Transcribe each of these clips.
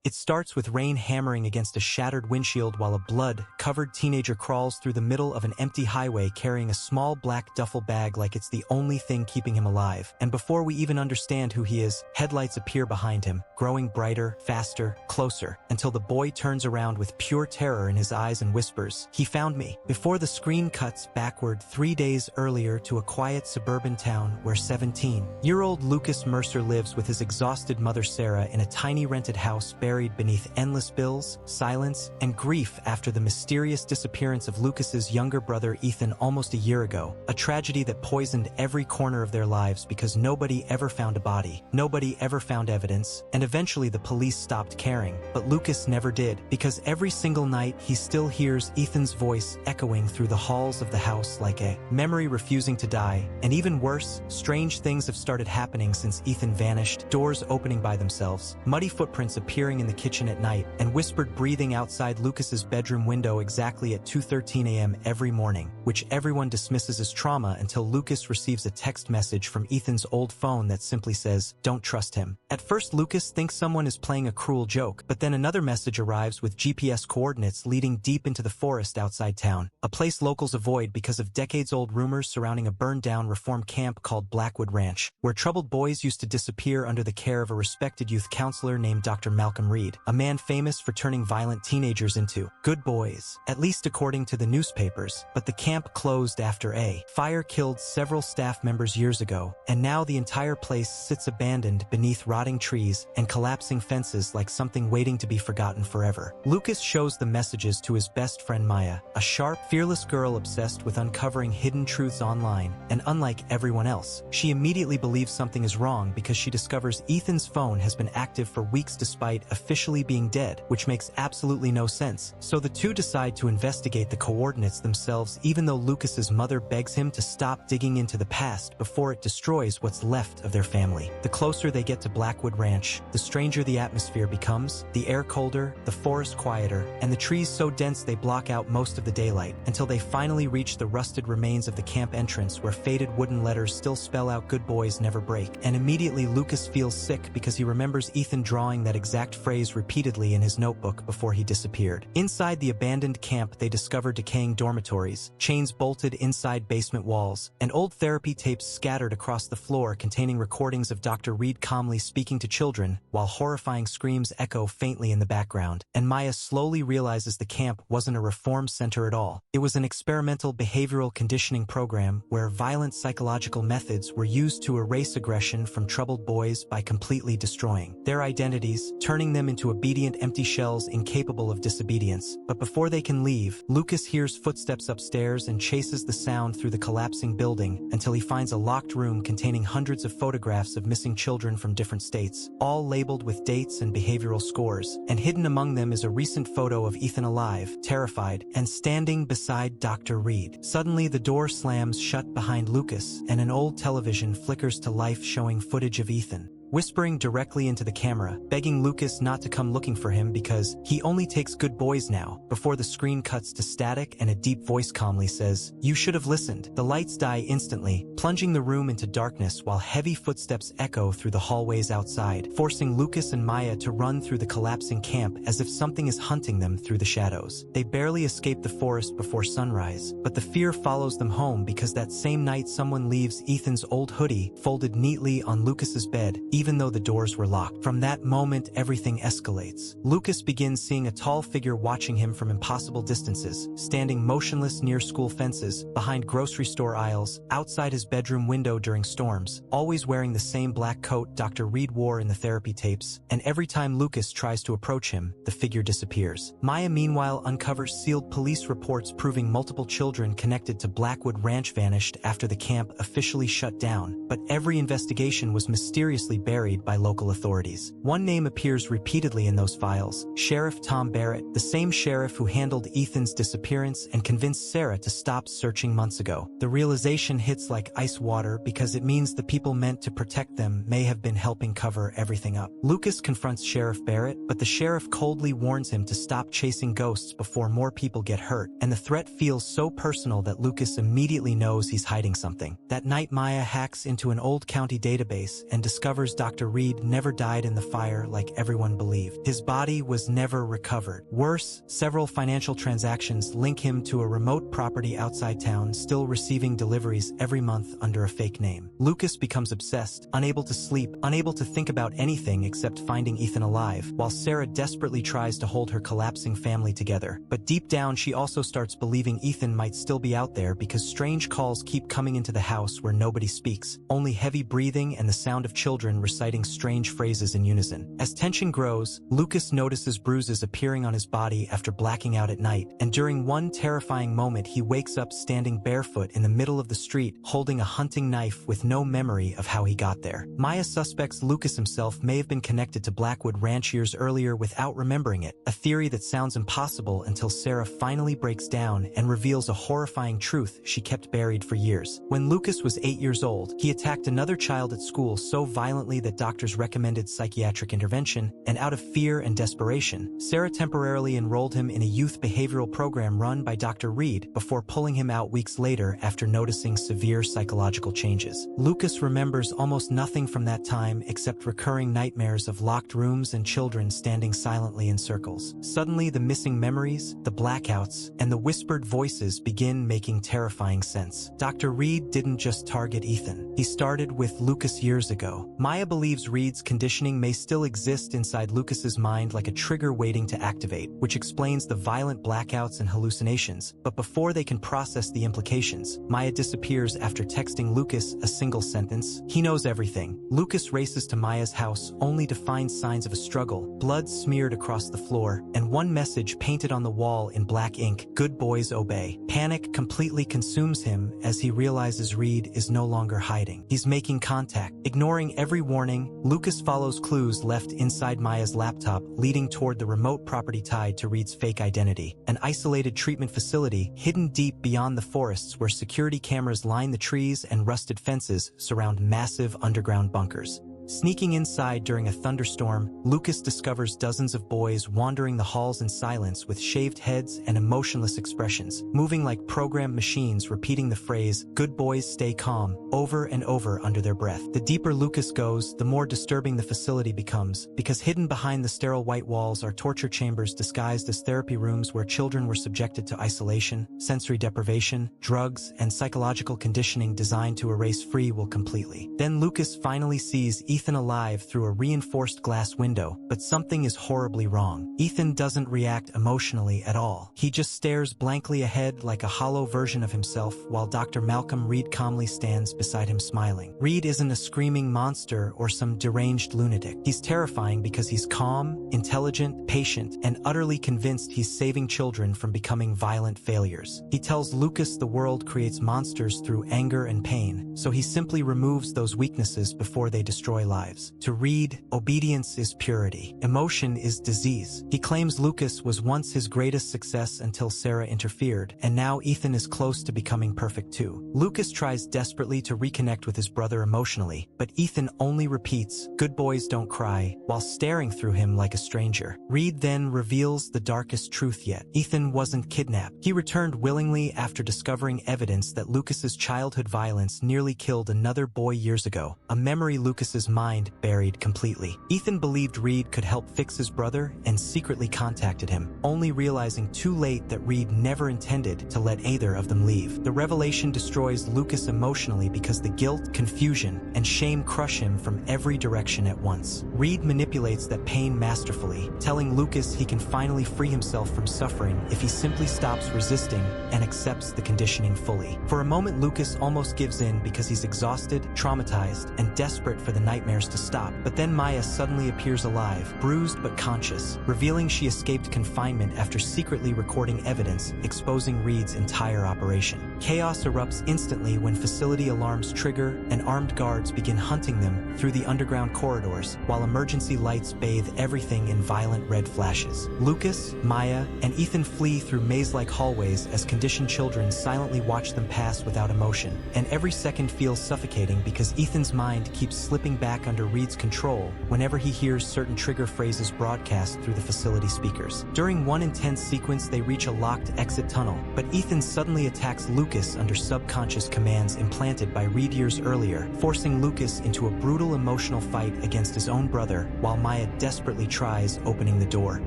It starts with rain hammering against a shattered windshield while a blood-covered teenager crawls through the middle of an empty highway carrying a small black duffel bag like it's the only thing keeping him alive. And before we even understand who he is, headlights appear behind him, growing brighter, faster, closer, until the boy turns around with pure terror in his eyes and whispers, "He found me," before the screen cuts backward 3 days earlier to a quiet suburban town where 17-year-old Lucas Mercer lives with his exhausted mother Sarah in a tiny rented house buried beneath endless bills, silence, and grief after the mysterious disappearance of Lucas's younger brother Ethan almost a year ago, a tragedy that poisoned every corner of their lives because nobody ever found a body, nobody ever found evidence, and eventually the police stopped caring. But Lucas never did, because every single night he still hears Ethan's voice echoing through the halls of the house like a memory refusing to die. And even worse, strange things have started happening since Ethan vanished, doors opening by themselves, muddy footprints appearing in the kitchen at night, and whispered breathing outside Lucas's bedroom window exactly at 2:13 a.m. every morning, which everyone dismisses as trauma until Lucas receives a text message from Ethan's old phone that simply says, "Don't trust him." At first, Lucas thinks someone is playing a cruel joke, but then another message arrives with GPS coordinates leading deep into the forest outside town, a place locals avoid because of decades-old rumors surrounding a burned-down reform camp called Blackwood Ranch, where troubled boys used to disappear under the care of a respected youth counselor named Dr. Malcolm Reed, a man famous for turning violent teenagers into good boys, at least according to the newspapers. But the camp closed after a fire killed several staff members years ago, and now the entire place sits abandoned beneath rotting trees and collapsing fences like something waiting to be forgotten forever. Lucas shows the messages to his best friend Maya, a sharp, fearless girl obsessed with uncovering hidden truths online, and unlike everyone else, she immediately believes something is wrong because she discovers Ethan's phone has been active for weeks despite officially being dead, which makes absolutely no sense. So the two decide to investigate the coordinates themselves, even though Lucas's mother begs him to stop digging into the past before it destroys what's left of their family. The closer they get to Blackwood Ranch, the stranger the atmosphere becomes, the air colder, the forest quieter, and the trees so dense they block out most of the daylight, until they finally reach the rusted remains of the camp entrance where faded wooden letters still spell out "Good boys never break." And immediately Lucas feels sick because he remembers Ethan drawing that exact phrase repeatedly in his notebook before he disappeared. Inside the abandoned camp, they discover decaying dormitories, chains bolted inside basement walls, and old therapy tapes scattered across the floor containing recordings of Dr. Reed calmly speaking to children, while horrifying screams echo faintly in the background. And Maya slowly realizes the camp wasn't a reform center at all. It was an experimental behavioral conditioning program where violent psychological methods were used to erase aggression from troubled boys by completely destroying their identities, turning them into obedient empty shells incapable of disobedience. But before they can leave, Lucas hears footsteps upstairs and chases the sound through the collapsing building until he finds a locked room containing hundreds of photographs of missing children from different states, all labeled with dates and behavioral scores. And hidden among them is a recent photo of Ethan alive, terrified, and standing beside Dr. Reed. Suddenly, the door slams shut behind Lucas, and an old television flickers to life showing footage of Ethan, whispering directly into the camera, begging Lucas not to come looking for him because he only takes good boys now, before the screen cuts to static and a deep voice calmly says, "You should have listened." The lights die instantly, plunging the room into darkness while heavy footsteps echo through the hallways outside, forcing Lucas and Maya to run through the collapsing camp as if something is hunting them through the shadows. They barely escape the forest before sunrise, but the fear follows them home because that same night someone leaves Ethan's old hoodie folded neatly on Lucas's bed, even though the doors were locked. From that moment, everything escalates. Lucas begins seeing a tall figure watching him from impossible distances, standing motionless near school fences, behind grocery store aisles, outside his bedroom window during storms, always wearing the same black coat Dr. Reed wore in the therapy tapes, and every time Lucas tries to approach him, the figure disappears. Maya meanwhile uncovers sealed police reports proving multiple children connected to Blackwood Ranch vanished after the camp officially shut down, but every investigation was mysteriously buried by local authorities. One name appears repeatedly in those files: Sheriff Tom Barrett, the same sheriff who handled Ethan's disappearance and convinced Sarah to stop searching months ago. The realization hits like ice water because it means the people meant to protect them may have been helping cover everything up. Lucas confronts Sheriff Barrett, but the sheriff coldly warns him to stop chasing ghosts before more people get hurt, and the threat feels so personal that Lucas immediately knows he's hiding something. That night, Maya hacks into an old county database and discovers Dr. Reed never died in the fire like everyone believed. His body was never recovered. Worse, several financial transactions link him to a remote property outside town, still receiving deliveries every month under a fake name. Lucas becomes obsessed, unable to sleep, unable to think about anything except finding Ethan alive, while Sarah desperately tries to hold her collapsing family together. But deep down, she also starts believing Ethan might still be out there because strange calls keep coming into the house where nobody speaks, only heavy breathing and the sound of children reciting strange phrases in unison. As tension grows, Lucas notices bruises appearing on his body after blacking out at night, and during one terrifying moment he wakes up standing barefoot in the middle of the street, holding a hunting knife with no memory of how he got there. Maya suspects Lucas himself may have been connected to Blackwood Ranch years earlier without remembering it, a theory that sounds impossible until Sarah finally breaks down and reveals a horrifying truth she kept buried for years. When Lucas was 8 years old, he attacked another child at school so violently that doctors recommended psychiatric intervention, and out of fear and desperation, Sarah temporarily enrolled him in a youth behavioral program run by Dr. Reed before pulling him out weeks later after noticing severe psychological changes. Lucas remembers almost nothing from that time except recurring nightmares of locked rooms and children standing silently in circles. Suddenly, the missing memories, the blackouts, and the whispered voices begin making terrifying sense. Dr. Reed didn't just target Ethan. He started with Lucas years ago. Maya believes Reed's conditioning may still exist inside Lucas's mind like a trigger waiting to activate, which explains the violent blackouts and hallucinations. But before they can process the implications, Maya disappears after texting Lucas a single sentence. He knows everything. Lucas races to Maya's house only to find signs of a struggle, blood smeared across the floor, and one message painted on the wall in black ink: "Good boys obey." Panic completely consumes him as he realizes Reed is no longer hiding. He's making contact. Ignoring every warning, Lucas follows clues left inside Maya's laptop, leading toward the remote property tied to Reed's fake identity, an isolated treatment facility hidden deep beyond the forests where security cameras line the trees and rusted fences surround massive underground bunkers. Sneaking inside during a thunderstorm, Lucas discovers dozens of boys wandering the halls in silence with shaved heads and emotionless expressions, moving like programmed machines, repeating the phrase, "Good boys stay calm," over and over under their breath. The deeper Lucas goes, the more disturbing the facility becomes, because hidden behind the sterile white walls are torture chambers disguised as therapy rooms where children were subjected to isolation, sensory deprivation, drugs, and psychological conditioning designed to erase free will completely. Then Lucas finally sees Ethan alive through a reinforced glass window, but something is horribly wrong. Ethan doesn't react emotionally at all. He just stares blankly ahead like a hollow version of himself, while Dr. Malcolm Reed calmly stands beside him smiling. Reed isn't a screaming monster or some deranged lunatic. He's terrifying because he's calm, intelligent, patient, and utterly convinced he's saving children from becoming violent failures. He tells Lucas the world creates monsters through anger and pain, so he simply removes those weaknesses before they destroy lives. To Reed, obedience is purity. Emotion is disease. He claims Lucas was once his greatest success until Sarah interfered, and now Ethan is close to becoming perfect too. Lucas tries desperately to reconnect with his brother emotionally, but Ethan only repeats, "Good boys don't cry," while staring through him like a stranger. Reed then reveals the darkest truth yet. Ethan wasn't kidnapped. He returned willingly after discovering evidence that Lucas's childhood violence nearly killed another boy years ago, a memory Lucas's mind buried completely. Ethan believed Reed could help fix his brother and secretly contacted him, only realizing too late that Reed never intended to let either of them leave. The revelation destroys Lucas emotionally because the guilt, confusion, and shame crush him from every direction at once. Reed manipulates that pain masterfully, telling Lucas he can finally free himself from suffering if he simply stops resisting and accepts the conditioning fully. For a moment, Lucas almost gives in because he's exhausted, traumatized, and desperate for the nightmares to stop. But then Maya suddenly appears alive, bruised but conscious, revealing she escaped confinement after secretly recording evidence exposing Reed's entire operation. Chaos erupts instantly when facility alarms trigger and armed guards begin hunting them through the underground corridors, while emergency lights bathe everything in violent red flashes. Lucas, Maya, and Ethan flee through maze-like hallways as conditioned children silently watch them pass without emotion, and every second feels suffocating because Ethan's mind keeps slipping back under Reed's control whenever he hears certain trigger phrases broadcast through the facility speakers. During one intense sequence, they reach a locked exit tunnel, but Ethan suddenly attacks Lucas Lucas under subconscious commands implanted by Reed years earlier, forcing Lucas into a brutal emotional fight against his own brother, while Maya desperately tries opening the door.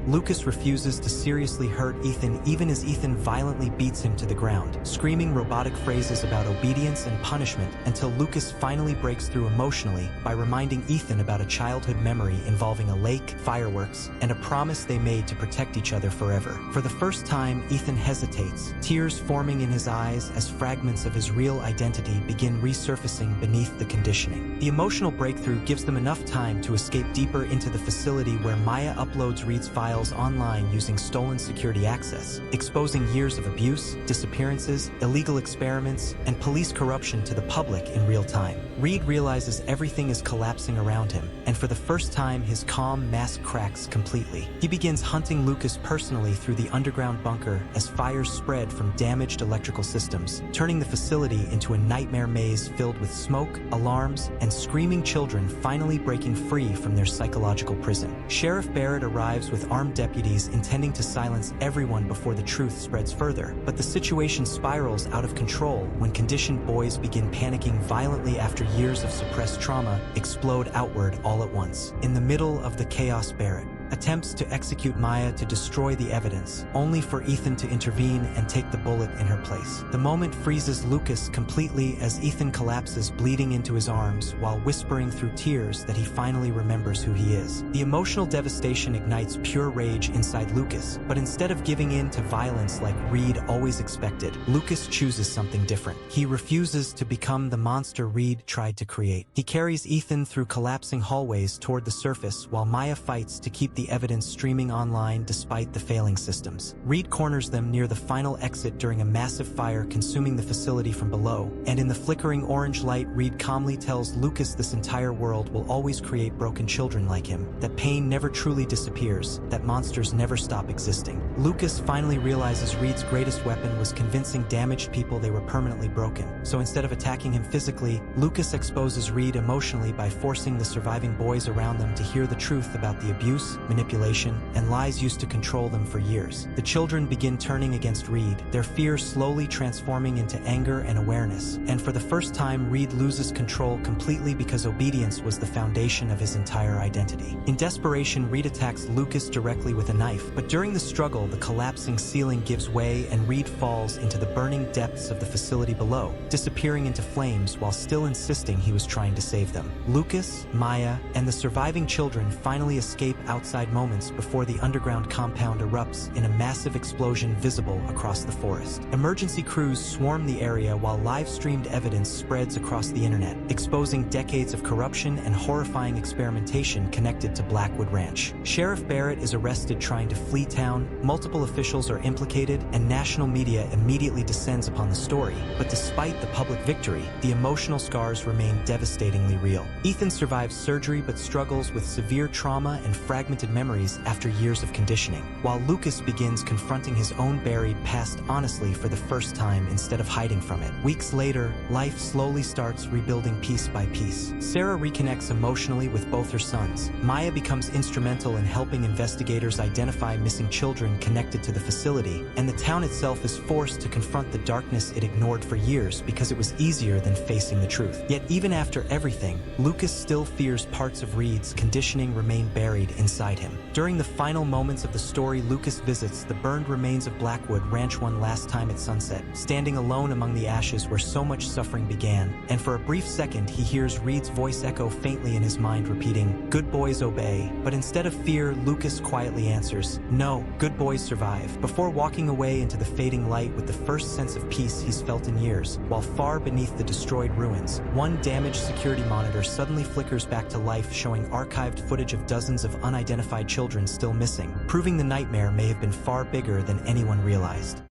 Lucas refuses to seriously hurt Ethan even as Ethan violently beats him to the ground, screaming robotic phrases about obedience and punishment until Lucas finally breaks through emotionally by reminding Ethan about a childhood memory involving a lake, fireworks, and a promise they made to protect each other forever. For the first time, Ethan hesitates, tears forming in his eyes as fragments of his real identity begin resurfacing beneath the conditioning. The emotional breakthrough gives them enough time to escape deeper into the facility where Maya uploads Reed's files online using stolen security access, exposing years of abuse, disappearances, illegal experiments, and police corruption to the public in real time. Reed realizes everything is collapsing around him, and for the first time his calm mask cracks completely. He begins hunting Lucas personally through the underground bunker as fires spread from damaged electrical systems, turning the facility into a nightmare maze filled with smoke, alarms, and screaming children finally breaking free from their psychological prison. Sheriff Barrett arrives with armed deputies intending to silence everyone before the truth spreads further, but the situation spirals out of control when conditioned boys begin panicking violently after years of suppressed trauma explode outward all at once. In the middle of the chaos, Barrett attempts to execute Maya to destroy the evidence, only for Ethan to intervene and take the bullet in her place. The moment freezes Lucas completely as Ethan collapses bleeding into his arms while whispering through tears that he finally remembers who he is. The emotional devastation ignites pure rage inside Lucas, but instead of giving in to violence like Reed always expected, Lucas chooses something different. He refuses to become the monster Reed tried to create. He carries Ethan through collapsing hallways toward the surface while Maya fights to keep the evidence streaming online despite the failing systems. Reed corners them near the final exit during a massive fire consuming the facility from below, and in the flickering orange light, Reed calmly tells Lucas this entire world will always create broken children like him, that pain never truly disappears, that monsters never stop existing. Lucas finally realizes Reed's greatest weapon was convincing damaged people they were permanently broken. So instead of attacking him physically, Lucas exposes Reed emotionally by forcing the surviving boys around them to hear the truth about the abuse, manipulation, and lies used to control them for years. The children begin turning against Reed, their fear slowly transforming into anger and awareness, and for the first time Reed loses control completely because obedience was the foundation of his entire identity. In desperation, Reed attacks Lucas directly with a knife, but during the struggle the collapsing ceiling gives way and Reed falls into the burning depths of the facility below, disappearing into flames while still insisting he was trying to save them. Lucas, Maya, and the surviving children finally escape outside moments before the underground compound erupts in a massive explosion visible across the forest. Emergency crews swarm the area while live-streamed evidence spreads across the internet, exposing decades of corruption and horrifying experimentation connected to Blackwood Ranch. Sheriff Barrett is arrested trying to flee town, multiple officials are implicated, and national media immediately descends upon the story. But despite the public victory, the emotional scars remain devastatingly real. Ethan survives surgery but struggles with severe trauma and fragmented memories after years of conditioning, while Lucas begins confronting his own buried past honestly for the first time instead of hiding from it. Weeks later, life slowly starts rebuilding piece by piece. Sarah reconnects emotionally with both her sons. Maya becomes instrumental in helping investigators identify missing children connected to the facility, and the town itself is forced to confront the darkness it ignored for years because it was easier than facing the truth. Yet even after everything, Lucas still fears parts of Reed's conditioning remain buried inside him. During the final moments of the story, Lucas visits the burned remains of Blackwood Ranch one last time at sunset, standing alone among the ashes where so much suffering began, and for a brief second he hears Reed's voice echo faintly in his mind repeating, "Good boys obey." But instead of fear, Lucas quietly answers, "No, good boys survive," before walking away into the fading light with the first sense of peace he's felt in years. While far beneath the destroyed ruins, one damaged security monitor suddenly flickers back to life, showing archived footage of dozens of unidentified children still missing, proving the nightmare may have been far bigger than anyone realized.